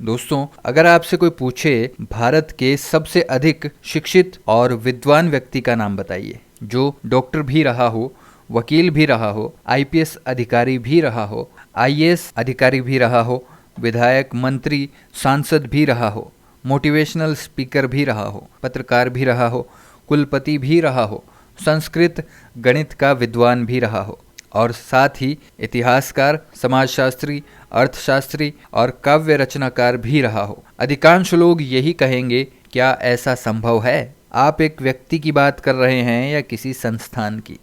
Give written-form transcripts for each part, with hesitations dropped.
दोस्तों, अगर आपसे कोई पूछे भारत के सबसे अधिक शिक्षित और विद्वान व्यक्ति का नाम बताइए, जो डॉक्टर भी रहा हो, वकील भी रहा हो, आईपीएस अधिकारी भी रहा हो, आईएएस अधिकारी भी रहा हो, विधायक, मंत्री, सांसद भी रहा हो, मोटिवेशनल स्पीकर भी रहा हो, पत्रकार भी रहा हो, कुलपति भी रहा हो, संस्कृत गणित का विद्वान भी रहा हो और साथ ही इतिहासकार, समाजशास्त्री, अर्थशास्त्री और काव्य रचनाकार भी रहा हो, अधिकांश लोग यही कहेंगे, क्या ऐसा संभव है? आप एक व्यक्ति की बात कर रहे हैं या किसी संस्थान की?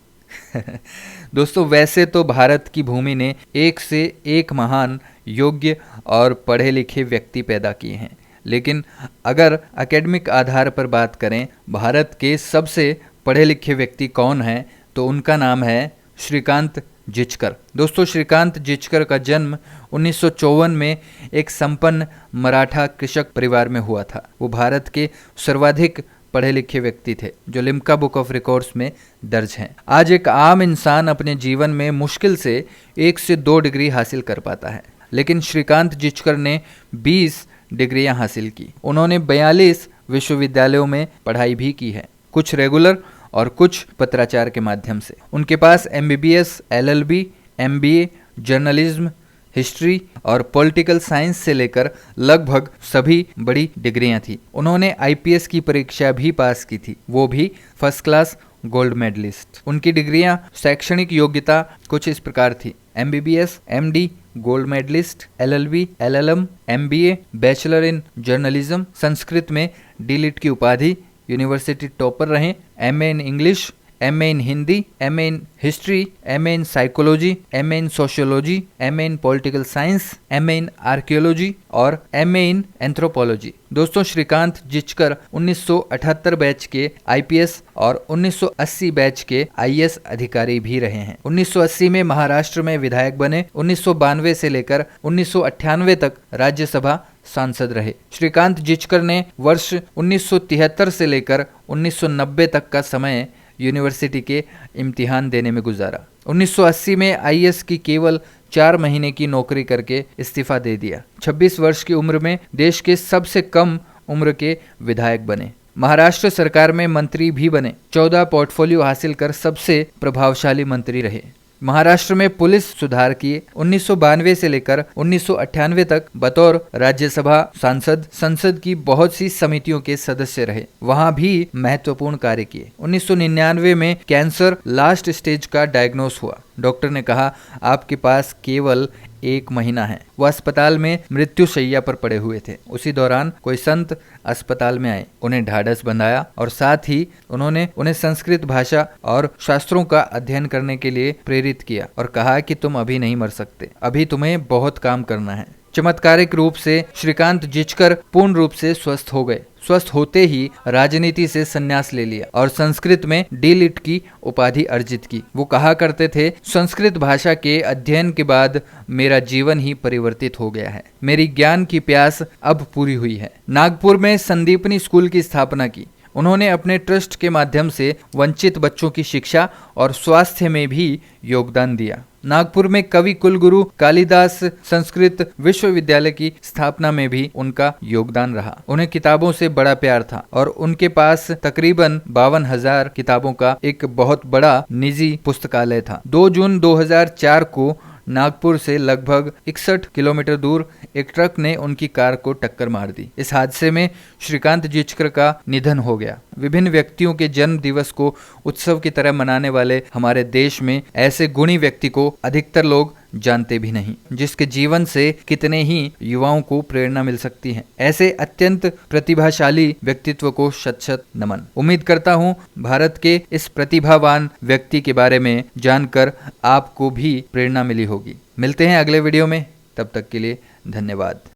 दोस्तों, वैसे तो भारत की भूमि ने एक से एक महान, योग्य और पढ़े लिखे व्यक्ति पैदा किए हैं, लेकिन अगर एकेडमिक आधार पर बात करें, भारत के सबसे पढ़े लिखे व्यक्ति कौन हैं, तो उनका नाम है श्रीकांत जिचकर। दोस्तों, श्रीकांत जिचकर का जन्म 1954 में एक संपन्न मराठा कृषक परिवार में हुआ था। वो भारत के सर्वाधिक पढ़े लिखे व्यक्ति थे, जो लिम्का बुक ऑफ रिकॉर्ड्स में दर्ज हैं। आज एक आम इंसान अपने जीवन में मुश्किल से 1 से 2 डिग्री हासिल कर पाता है, लेकिन श्रीकांत जिचकर ने 20 डिग्रियां हासिल की। उन्होंने 42 विश्वविद्यालयों में पढ़ाई भी की है, कुछ रेगुलर और कुछ पत्राचार के माध्यम से। उनके पास MBBS, LLB, MBA, journalism, history और पॉलिटिकल साइंस से लेकर लगभग सभी बड़ी डिग्रियां थी। उन्होंने आईपीएस की परीक्षा भी पास की थी, वो भी फर्स्ट क्लास गोल्ड मेडलिस्ट। उनकी डिग्रियां, शैक्षणिक योग्यता कुछ इस प्रकार थी: MBBS, MD, gold medallist, LLB, LLM, MBA, bachelor in journalism, Sanskrit में डीलिट की उपाधि, यूनिवर्सिटी टॉपर रहे, MA in English, MA in Hindi, MA in history, MA in psychology, MA in sociology, MA in political science, MA in archaeology और MA in anthropology. दोस्तों, Shrikant Jichkar 1978 batch के IPS और 1980 batch के IAS अधिकारी भी रहे हैं। 1980 में महाराष्ट्र में विधायक बने। 1992 से लेकर 1998 तक राज्यसभा सांसद रहे। श्रीकांत जिचकर ने वर्ष 1973 से लेकर 1990 तक का समय यूनिवर्सिटी के इम्तिहान देने में गुजारा। 1980 में आईएएस की केवल 4 महीने की नौकरी करके इस्तीफा दे दिया। 26 वर्ष की उम्र में देश के सबसे कम उम्र के विधायक बने। महाराष्ट्र सरकार में मंत्री भी बने। 14 पोर्टफोलियो हासिल कर सबसे प्रभावशाली मंत्री रहे। महाराष्ट्र में पुलिस सुधार किए। 1992 से लेकर 1998 तक बतौर राज्यसभा सांसद संसद की बहुत सी समितियों के सदस्य रहे, वहां भी महत्वपूर्ण कार्य किए। 1999 में कैंसर लास्ट स्टेज का डायग्नोस हुआ। डॉक्टर ने कहा, आपके पास केवल 1 महीना है। वो अस्पताल में मृत्यु शैया पर पड़े हुए थे। उसी दौरान कोई संत अस्पताल में आए, उन्हें ढाढ़स बंधाया और साथ ही उन्होंने उन्हें संस्कृत भाषा और शास्त्रों का अध्ययन करने के लिए प्रेरित किया और कहा कि तुम अभी नहीं मर सकते, अभी तुम्हें बहुत काम करना है। चमत्कारिक रूप से श्रीकांत जिचकर पूर्ण रूप से स्वस्थ हो गए। स्वस्थ होते ही राजनीति से संन्यास ले लिया और संस्कृत में डीलिट की उपाधि अर्जित की। वो कहा करते थे, संस्कृत भाषा के अध्ययन के बाद मेरा जीवन ही परिवर्तित हो गया है। मेरी ज्ञान की प्यास अब पूरी हुई है। नागपुर में संदीपनी स्कूल की स्थापना की। उन्होंने अपने ट्रस्ट के माध्यम से वंचित बच्चों की शिक्षा और स्वास्थ्य में भी योगदान दिया। नागपुर में कवि कुलगुरु कालिदास संस्कृत विश्वविद्यालय की स्थापना में भी उनका योगदान रहा। उन्हें किताबों से बड़ा प्यार था और उनके पास तकरीबन 52,000 किताबों का एक बहुत बड़ा निजी पुस्तकालय था। 2 जून 2004 को नागपुर से लगभग 61 किलोमीटर दूर एक ट्रक ने उनकी कार को टक्कर मार दी। इस हादसे में श्रीकांत जिचकर का निधन हो गया। विभिन्न व्यक्तियों के जन्म दिवस को उत्सव की तरह मनाने वाले हमारे देश में ऐसे गुणी व्यक्ति को अधिकतर लोग जानते भी नहीं, जिसके जीवन से कितने ही युवाओं को प्रेरणा मिल सकती है। ऐसे अत्यंत प्रतिभाशाली व्यक्तित्व को शत-शत नमन। उम्मीद करता हूँ भारत के इस प्रतिभावान व्यक्ति के बारे में जानकर आपको भी प्रेरणा मिली होगी। मिलते हैं अगले वीडियो में, तब तक के लिए धन्यवाद।